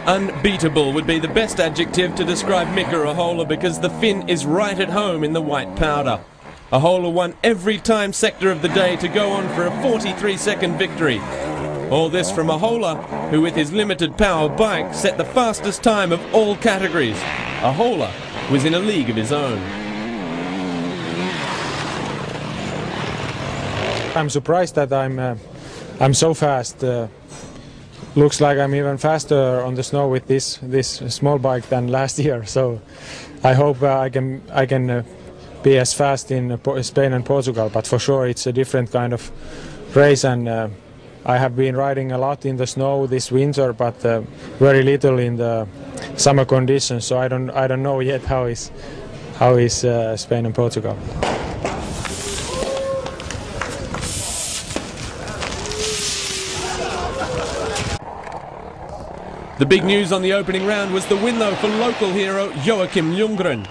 Unbeatable would be the best adjective to describe Mika Ahola, because the Finn is right at home in the white powder. Ahola won every time sector of the day to go on for a 43-second victory. All this from Ahola, who with his limited power bike set the fastest time of all categories. Ahola was in a league of his own. I'm surprised that I'm so fast. Looks like I'm even faster on the snow with this small bike than last year. So I hope I can be as fast in Spain and Portugal. But for sure, it's a different kind of race, and I have been riding a lot in the snow this winter, but very little in the summer conditions. So I don't know yet how is Spain and Portugal. The big news on the opening round was the win, though, for local hero Joachim Ljunggren.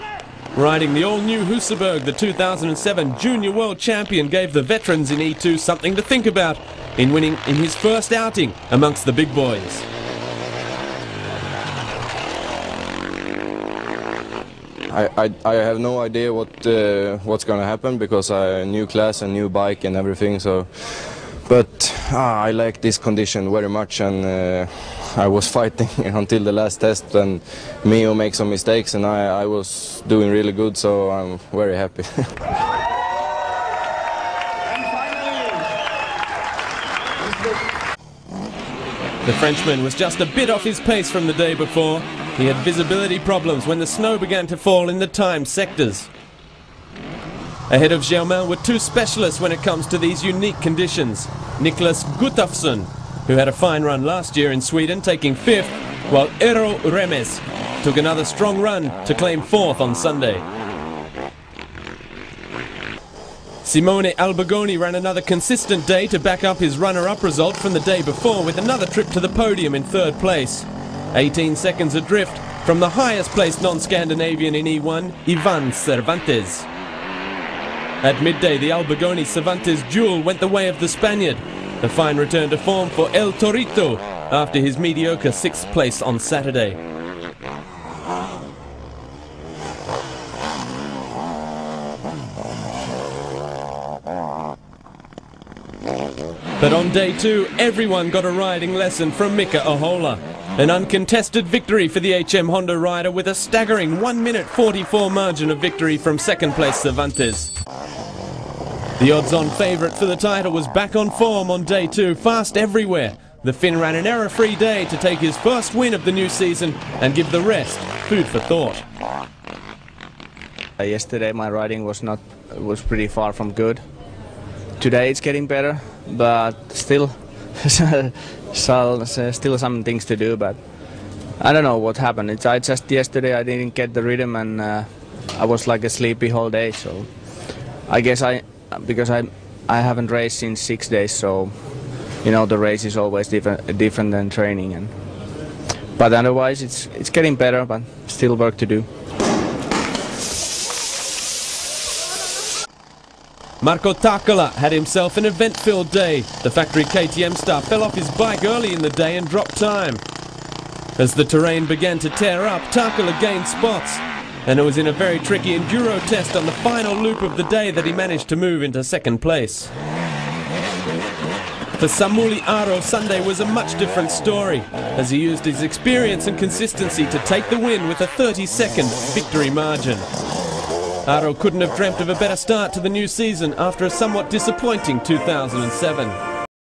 Riding the all-new Husaberg, the 2007 Junior World Champion gave the veterans in E2 something to think about in winning in his first outing amongst the big boys. I have no idea what's going to happen, because I new class and new bike and everything. But I like this condition very much, and I was fighting until the last test, and Mio made some mistakes, and I was doing really good, so I'm very happy. The Frenchman was just a bit off his pace from the day before. He had visibility problems when the snow began to fall in the timed sectors. Ahead of Germain were two specialists when it comes to these unique conditions. Niklas Gustafsson, who had a fine run last year in Sweden, taking 5th, while Eero Remes took another strong run to claim 4th on Sunday. Simone Albagoni ran another consistent day to back up his runner-up result from the day before, with another trip to the podium in 3rd place. 18 seconds adrift from the highest placed non-Scandinavian in E1, Ivan Cervantes. At midday, the Albagoni-Cervantes duel went the way of the Spaniard. A fine return to form for El Torito after his mediocre 6th place on Saturday. But on day 2, everyone got a riding lesson from Mika Ahola. An uncontested victory for the HM Honda rider, with a staggering 1 minute 44 margin of victory from 2nd place Cervantes. The odds-on favourite for the title was back on form on day 2, fast everywhere. The Finn ran an error-free day to take his first win of the new season and give the rest food for thought. Yesterday my riding was pretty far from good. Today it's getting better, but still still some things to do. But I don't know what happened. I just yesterday I didn't get the rhythm, and I was like a sleepy whole day. So I guess because I haven't raced in 6 days, so you know the race is always different than training. But otherwise it's getting better, but still work to do. Marko Takala had himself an event-filled day. The factory KTM star fell off his bike early in the day and dropped time. As the terrain began to tear up, Takala gained spots, and it was in a very tricky Enduro test on the final loop of the day that he managed to move into 2nd place. For Samuli Aro, Sunday was a much different story, as he used his experience and consistency to take the win with a 30-second victory margin. Aro couldn't have dreamt of a better start to the new season after a somewhat disappointing 2007.